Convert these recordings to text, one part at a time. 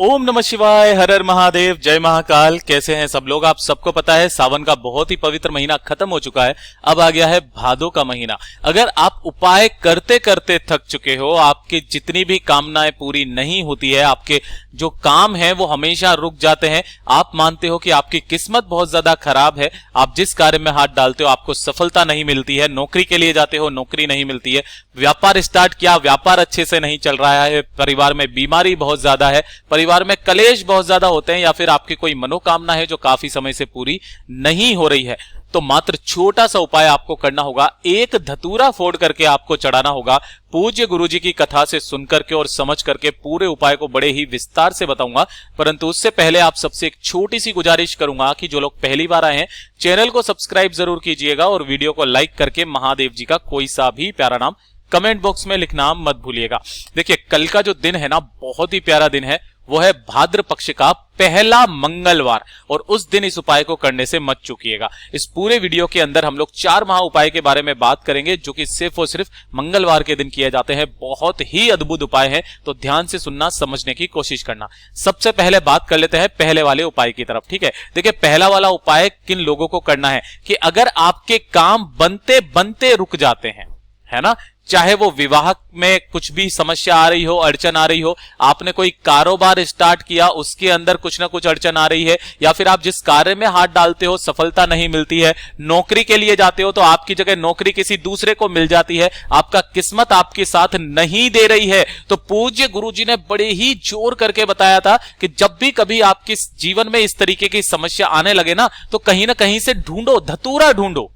ओम नमः शिवाय, हर हर महादेव, जय महाकाल। कैसे हैं सब लोग? आप सबको पता है सावन का बहुत ही पवित्र महीना खत्म हो चुका है। अब आ गया है भादो का महीना। अगर आप उपाय करते करते थक चुके हो, आपकी जितनी भी कामनाएं पूरी नहीं होती है, आपके जो काम है वो हमेशा रुक जाते हैं, आप मानते हो कि आपकी किस्मत बहुत ज्यादा खराब है, आप जिस कार्य में हाथ डालते हो आपको सफलता नहीं मिलती है, नौकरी के लिए जाते हो नौकरी नहीं मिलती है, व्यापार स्टार्ट किया व्यापार अच्छे से नहीं चल रहा है, परिवार में बीमारी बहुत ज्यादा है, परिवार में कलेश बहुत ज्यादा होते हैं, या फिर आपकी कोई मनोकामना है जो काफी समय से पूरी नहीं हो रही है, तो मात्र छोटा सा उपाय आपको करना होगा। एक धतूरा फोड़ करके आपको चढ़ाना होगा। पूज्य गुरुजी की कथा से सुनकर के और समझ करके पूरे उपाय को बड़े ही विस्तार से बताऊंगा, परंतु उससे पहले आप सबसे एक छोटी सी गुजारिश करूंगा कि जो लोग पहली बार आए हैं चैनल को सब्सक्राइब जरूर कीजिएगा और वीडियो को लाइक करके महादेव जी का कोई सा भी प्यारा नाम कमेंट बॉक्स में लिखना मत भूलिएगा। देखिए, कल का जो दिन है ना, बहुत ही प्यारा दिन है, वो है भाद्र पक्ष का पहला मंगलवार, और उस दिन इस उपाय को करने से मत चूकिएगा। इस पूरे वीडियो के अंदर हम लोग 4 महा उपाय के बारे में बात करेंगे जो कि सिर्फ और सिर्फ मंगलवार के दिन किए जाते हैं। बहुत ही अद्भुत उपाय है, तो ध्यान से सुनना, समझने की कोशिश करना। सबसे पहले बात कर लेते हैं पहले वाले उपाय की तरफ। ठीक है, देखिए पहला वाला उपाय किन लोगों को करना है कि अगर आपके काम बनते बनते रुक जाते हैं, है ना, चाहे वो विवाह में कुछ भी समस्या आ रही हो, अड़चन आ रही हो, आपने कोई कारोबार स्टार्ट किया उसके अंदर कुछ ना कुछ अड़चन आ रही है, या फिर आप जिस कार्य में हाथ डालते हो सफलता नहीं मिलती है, नौकरी के लिए जाते हो तो आपकी जगह नौकरी किसी दूसरे को मिल जाती है, आपका किस्मत आपके साथ नहीं दे रही है, तो पूज्य गुरुजी ने बड़े ही जोर करके बताया था कि जब भी कभी आपके जीवन में इस तरीके की समस्या आने लगे ना, तो कहीं ना कहीं से ढूंढो, धतूरा ढूंढो।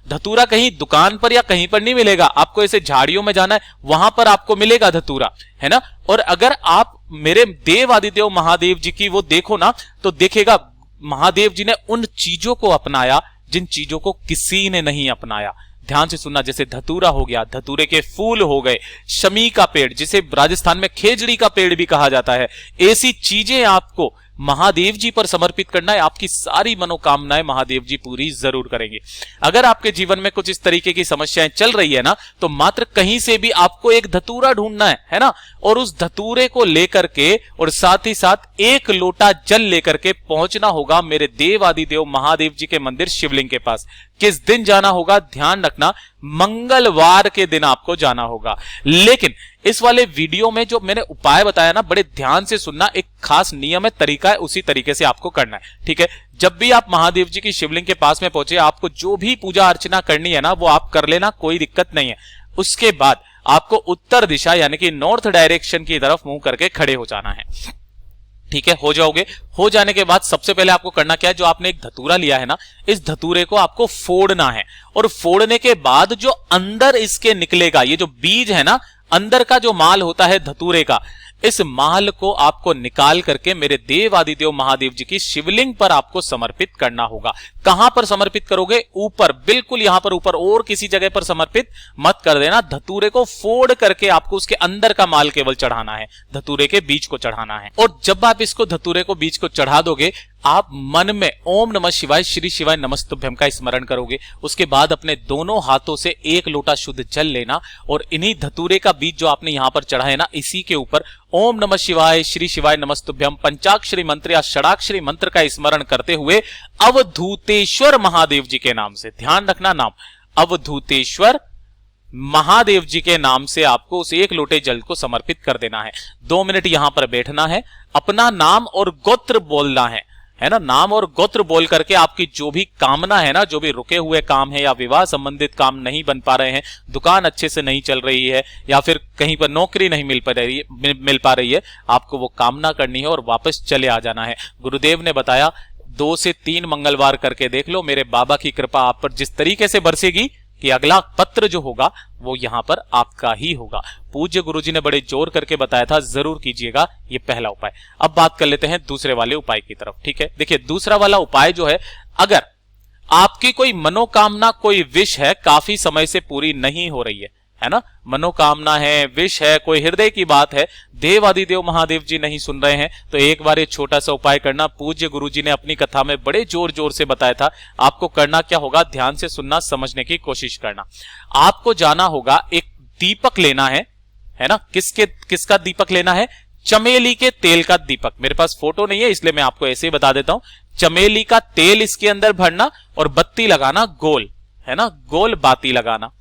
धतूरा कहीं दुकान पर या कहीं पर नहीं मिलेगा, आपको ऐसे झाड़ियों में जाना है, वहां पर आपको मिलेगा धतूरा, है ना। और अगर आप मेरे देव आदिदेव महादेव जी की वो देखो ना, तो देखेगा महादेव जी ने उन चीजों को अपनाया जिन चीजों को किसी ने नहीं अपनाया। ध्यान से सुनना, जैसे धतूरा हो गया, धतूरे के फूल हो गए, शमी का पेड़ जिसे राजस्थान में खेजड़ी का पेड़ भी कहा जाता है, ऐसी चीजें आपको महादेव जी पर समर्पित करना है। आपकी सारी मनोकामनाएं महादेव जी पूरी जरूर करेंगे। अगर आपके जीवन में कुछ इस तरीके की समस्याएं चल रही है ना, तो मात्र कहीं से भी आपको एक धतूरा ढूंढना है ना, और उस धतूरे को लेकर के और साथ ही साथ 1 लोटा जल लेकर के पहुंचना होगा मेरे देव आदिदेव महादेव जी के मंदिर शिवलिंग के पास। किस दिन जाना होगा ध्यान रखना, मंगलवार के दिन आपको जाना होगा। लेकिन इस वाले वीडियो में जो मैंने उपाय बताया ना, बड़े ध्यान से सुनना, एक खास नियम है, तरीका है, उसी तरीके से आपको करना है। ठीक है, जब भी आप महादेव जी की शिवलिंग के पास में पहुंचे, आपको जो भी पूजा अर्चना करनी है ना वो आप कर लेना, कोई दिक्कत नहीं है। उसके बाद आपको उत्तर दिशा यानी कि नॉर्थ डायरेक्शन की तरफ मुंह करके खड़े हो जाना है। ठीक है, हो जाओगे। हो जाने के बाद सबसे पहले आपको करना क्या है, जो आपने एक धतूरा लिया है ना, इस धतूरे को आपको फोड़ना है, और फोड़ने के बाद जो अंदर इसके निकलेगा, ये जो बीज है ना, अंदर का जो माल होता है धतूरे का, इस माल को आपको निकाल करके मेरे देव आदिदेव महादेव जी की शिवलिंग पर आपको समर्पित करना होगा। कहां पर समर्पित करोगे? ऊपर, बिल्कुल यहां पर ऊपर, और किसी जगह पर समर्पित मत कर देना। धतूरे को फोड़ करके आपको उसके अंदर का माल केवल चढ़ाना है, धतूरे के बीज को चढ़ाना है। और जब आप इसको धतूरे को बीज को चढ़ा दोगे, आप मन में ओम नमः शिवाय श्री शिवाय नमस्तुभ्यम का स्मरण करोगे। उसके बाद अपने दोनों हाथों से 1 लोटा शुद्ध जल लेना, और इन्हीं धतूरे का बीज जो आपने यहां पर चढ़ा है ना, इसी के ऊपर ओम नमः शिवाय श्री शिवाय नमस्तुभ्यम पंचाक्षरी मंत्र या षडाक्षरी मंत्र का स्मरण करते हुए अवधूतेश्वर महादेव जी के नाम से, ध्यान रखना नाम, अवधूतेश्वर महादेव जी के नाम से आपको उस 1 लोटे जल को समर्पित कर देना है। 2 मिनट यहां पर बैठना है, अपना नाम और गोत्र बोलना है ना, नाम और गोत्र बोल करके आपकी जो भी कामना है ना, जो भी रुके हुए काम है, या विवाह संबंधित काम नहीं बन पा रहे हैं, दुकान अच्छे से नहीं चल रही है, या फिर कहीं पर नौकरी नहीं मिल पा रही है, आपको वो कामना करनी है और वापस चले आ जाना है। गुरुदेव ने बताया 2 से 3 मंगलवार करके देख लो, मेरे बाबा की कृपा आप पर जिस तरीके से बरसेगी कि अगला पत्र जो होगा वो यहां पर आपका ही होगा। पूज्य गुरुजी ने बड़े जोर करके बताया था, जरूर कीजिएगा ये पहला उपाय। अब बात कर लेते हैं दूसरे वाले उपाय की तरफ। ठीक है, देखिए दूसरा वाला उपाय जो है, अगर आपकी कोई मनोकामना, कोई विश है, काफी समय से पूरी नहीं हो रही है ना, मनोकामना है, विश है, कोई हृदय की बात है, देव आदिदेव महादेव जी नहीं सुन रहे हैं, तो एक बार ये छोटा सा उपाय करना। पूज्य गुरुजी ने अपनी कथा में बड़े जोर जोर से बताया था। आपको करना क्या होगा, ध्यान से सुनना, समझने की कोशिश करना। आपको जाना होगा, एक दीपक लेना है ना, किसका दीपक लेना है? चमेली के तेल का दीपक, मेरे पास फोटो नहीं है इसलिए मैं आपको ऐसे ही बता देता हूं। चमेली का तेल इसके अंदर भरना और बत्ती लगाना गोल, है ना, गोल बाती लगाना,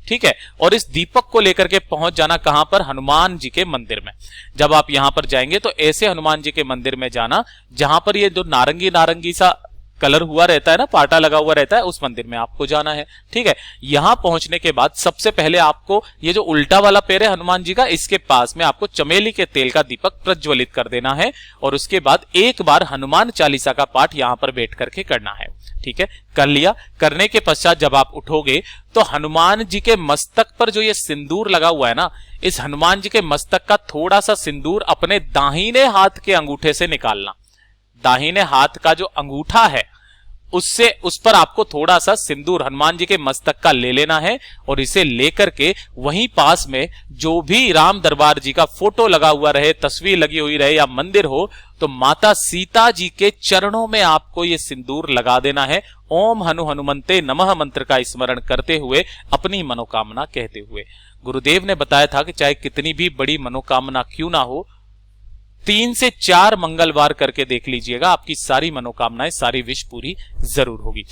ठीक है। और इस दीपक को लेकर के पहुंच जाना कहां पर, हनुमान जी के मंदिर में। जब आप यहां पर जाएंगे तो ऐसे हनुमान जी के मंदिर में जाना जहां पर ये जो नारंगी नारंगी सा कलर हुआ रहता है ना, पाटा लगा हुआ रहता है, उस मंदिर में आपको जाना है, ठीक है। यहां पहुंचने के बाद सबसे पहले आपको ये जो उल्टा वाला पैर है हनुमान जी का, इसके पास में आपको चमेली के तेल का दीपक प्रज्वलित कर देना है और उसके बाद एक बार हनुमान चालीसा का पाठ यहां पर बैठ करके करना है, ठीक है। कर लिया, करने के पश्चात जब आप उठोगे तो हनुमान जी के मस्तक पर जो ये सिंदूर लगा हुआ है ना, इस हनुमान जी के मस्तक का थोड़ा सा सिंदूर अपने दाहिने हाथ के अंगूठे से निकालना। दाहिने हाथ का जो अंगूठा है उससे, उस पर आपको थोड़ा सा सिंदूर हनुमान जी के मस्तक का ले लेना है और इसे लेकर के वहीं पास में जो भी राम दरबार जी का फोटो लगा हुआ रहे, तस्वीर लगी हुई रहे या मंदिर हो, तो माता सीता जी के चरणों में आपको ये सिंदूर लगा देना है। ओम हनु हनुमंते नमः मंत्र का स्मरण करते हुए, अपनी मनोकामना कहते हुए। गुरुदेव ने बताया था कि चाहे कितनी भी बड़ी मनोकामना क्यों ना हो, 3 से 4 मंगलवार करके देख लीजिएगा, आपकी सारी मनोकामनाएं, सारी विश पूरी जरूर होगी।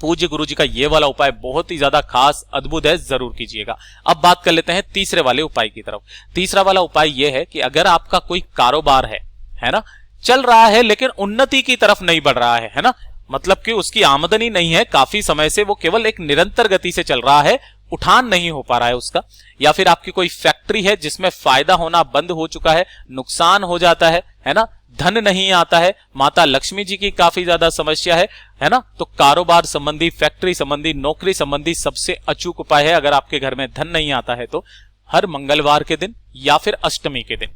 पूज्य गुरु जी का ये वाला उपाय बहुत ही ज्यादा खास अद्भुत है, जरूर कीजिएगा। अब बात कर लेते हैं तीसरे वाले उपाय की तरफ। तीसरा वाला उपाय यह है कि अगर आपका कोई कारोबार है ना, चल रहा है लेकिन उन्नति की तरफ नहीं बढ़ रहा है ना, मतलब कि उसकी आमदनी नहीं है, काफी समय से वो केवल एक निरंतर गति से चल रहा है, उठान नहीं हो पा रहा है उसका, या फिर आपकी कोई फैक्ट्री है जिसमें फायदा होना बंद हो चुका है, नुकसान हो जाता है ना, धन नहीं आता है, माता लक्ष्मी जी की काफी ज्यादा समस्या है ना, तो कारोबार संबंधी, फैक्ट्री संबंधी, नौकरी संबंधी सबसे अचूक उपाय है, अगर आपके घर में धन नहीं आता है तो हर मंगलवार के दिन या फिर अष्टमी के दिन,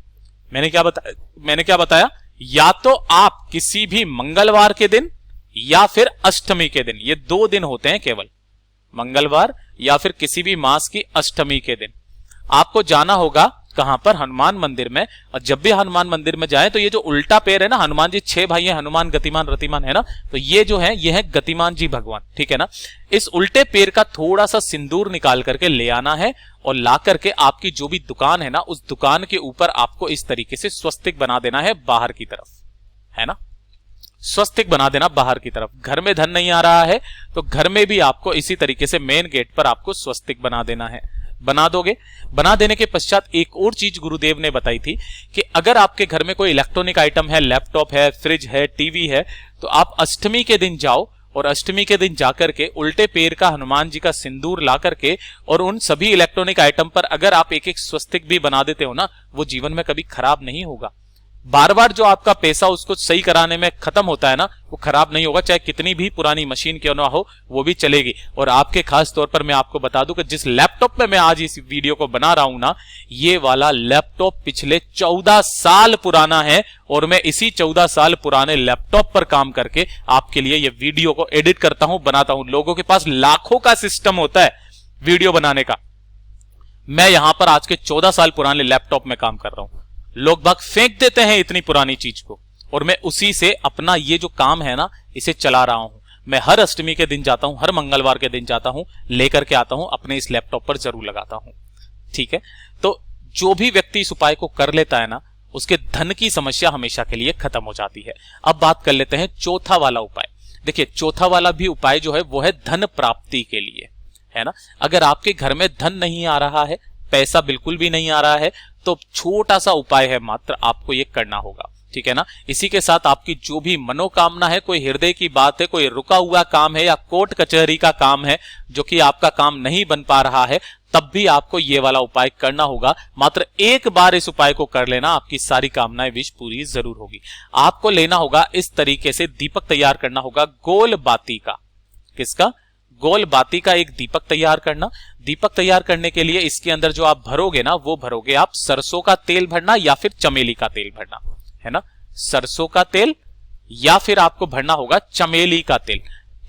मैंने क्या बताया, या तो आप किसी भी मंगलवार के दिन या फिर अष्टमी के दिन, ये 2 दिन होते हैं केवल, मंगलवार या फिर किसी भी मास की अष्टमी के दिन आपको जाना होगा कहां पर, हनुमान मंदिर में। और जब भी हनुमान मंदिर में जाए तो ये जो उल्टा पैर है ना, हनुमान जी 6 भाई हैं, हनुमान गतिमान रतिमान, है ना, तो ये जो है ये है गतिमान जी भगवान, ठीक है ना। इस उल्टे पैर का थोड़ा सा सिंदूर निकाल करके ले आना है और ला करके आपकी जो भी दुकान है ना, उस दुकान के ऊपर आपको इस तरीके से स्वस्तिक बना देना है बाहर की तरफ, है ना, स्वस्तिक बना देना बाहर की तरफ। घर में धन नहीं आ रहा है तो घर में भी आपको इसी तरीके से मेन गेट पर आपको स्वस्तिक बना देना है। बना दोगे, बना देने के पश्चात एक और चीज गुरुदेव ने बताई थी कि अगर आपके घर में कोई इलेक्ट्रॉनिक आइटम है, लैपटॉप है, फ्रिज है, टीवी है, तो आप अष्टमी के दिन जाओ और अष्टमी के दिन जाकर के उल्टे पैर का हनुमान जी का सिंदूर ला करके और उन सभी इलेक्ट्रॉनिक आइटम पर अगर आप एक एक स्वस्तिक भी बना देते हो ना, वो जीवन में कभी खराब नहीं होगा। बार बार जो आपका पैसा उसको सही कराने में खत्म होता है ना, वो खराब नहीं होगा, चाहे कितनी भी पुरानी मशीन क्यों ना हो, वो भी चलेगी। और आपके खास तौर पर मैं आपको बता दूं कि जिस लैपटॉप में मैं आज इस वीडियो को बना रहा हूं ना, ये वाला लैपटॉप पिछले 14 साल पुराना है और मैं इसी 14 साल पुराने लैपटॉप पर काम करके आपके लिए ये वीडियो को एडिट करता हूं, बनाता हूं। लोगों के पास लाखों का सिस्टम होता है वीडियो बनाने का, मैं यहां पर आज के 14 साल पुराने लैपटॉप में काम कर रहा हूं। लोग बाग फेंक देते हैं इतनी पुरानी चीज को, और मैं उसी से अपना ये जो काम है ना, इसे चला रहा हूं। मैं हर अष्टमी के दिन जाता हूं, हर मंगलवार के दिन जाता हूं, लेकर के आता हूं, अपने इस लैपटॉप पर जरूर लगाता हूं, ठीक है। तो जो भी व्यक्ति इस उपाय को कर लेता है ना, उसके धन की समस्या हमेशा के लिए खत्म हो जाती है। अब बात कर लेते हैं चौथा वाला उपाय। देखिए, चौथा वाला भी उपाय जो है वो है धन प्राप्ति के लिए, है ना। अगर आपके घर में धन नहीं आ रहा है, पैसा बिल्कुल भी नहीं आ रहा है, तो छोटा सा उपाय है, मात्र आपको ये करना होगा, ठीक है ना। इसी के साथ आपकी जो भी मनोकामना है, कोई हृदय की बात है, कोई रुका हुआ काम है या कोर्ट कचहरी का काम है जो कि आपका काम नहीं बन पा रहा है, तब भी आपको ये वाला उपाय करना होगा। मात्र एक बार इस उपाय को कर लेना, आपकी सारी कामनाएं विश पूरी जरूर होगी। आपको लेना होगा इस तरीके से दीपक तैयार करना होगा गोल बाती का। किसका? गोल बाती का एक दीपक तैयार करना। दीपक तैयार करने के लिए इसके अंदर जो आप भरोगे ना, वो भरोगे आप सरसों का तेल भरना या फिर चमेली का तेल भरना, है ना। सरसों का तेल या फिर आपको भरना होगा चमेली का तेल,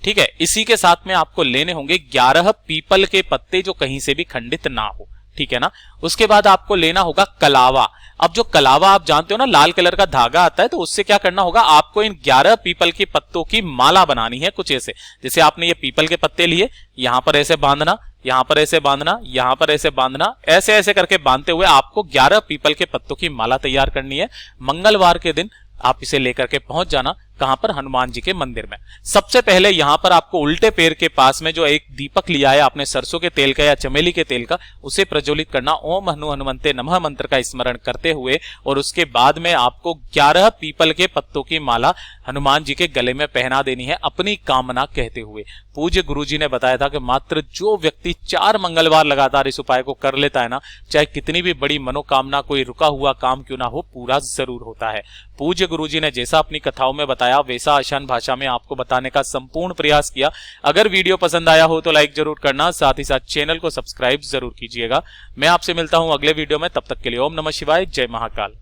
ठीक है। इसी के साथ में आपको लेने होंगे 11 पीपल के पत्ते जो कहीं से भी खंडित ना हो, ठीक है ना। उसके बाद आपको लेना होगा कलावा। अब जो कलावा आप जानते हो ना, लाल कलर का धागा आता है, तो उससे क्या करना होगा, आपको इन 11 पीपल के पत्तों की माला बनानी है, कुछ ऐसे। जैसे आपने ये पीपल के पत्ते लिए, यहां पर ऐसे बांधना, यहाँ पर ऐसे बांधना, यहाँ पर ऐसे बांधना, ऐसे ऐसे करके बांधते हुए आपको 11 पीपल के पत्तों की माला तैयार करनी है। मंगलवार के दिन आप इसे लेकर के पहुंच जाना, कहां पर, हनुमान जी के मंदिर में। सबसे पहले यहां पर आपको उल्टे पैर के पास में जो एक दीपक लिया है आपने सरसों के तेल का या चमेली के तेल का, उसे प्रज्वलित करना, ओम हनु हनुमंते नमः मंत्र का स्मरण करते हुए, और उसके बाद में आपको 11 पीपल के पत्तों की माला हनुमान जी के गले में पहना देनी है, अपनी कामना कहते हुए। पूज्य गुरुजी ने बताया था कि मात्र जो व्यक्ति 4 मंगलवार लगातार इस उपाय को कर लेता है ना, चाहे कितनी भी बड़ी मनोकामना, कोई रुका हुआ काम क्यों ना हो, पूरा जरूर होता है। पूज्य गुरुजी ने जैसा अपनी कथाओं में बताया वैसा आसान भाषा में आपको बताने का संपूर्ण प्रयास किया। अगर वीडियो पसंद आया हो तो लाइक जरूर करना, साथ ही साथ चैनल को सब्सक्राइब जरूर कीजिएगा। मैं आपसे मिलता हूं अगले वीडियो में, तब तक के लिए ओम नमः शिवाय, जय महाकाल।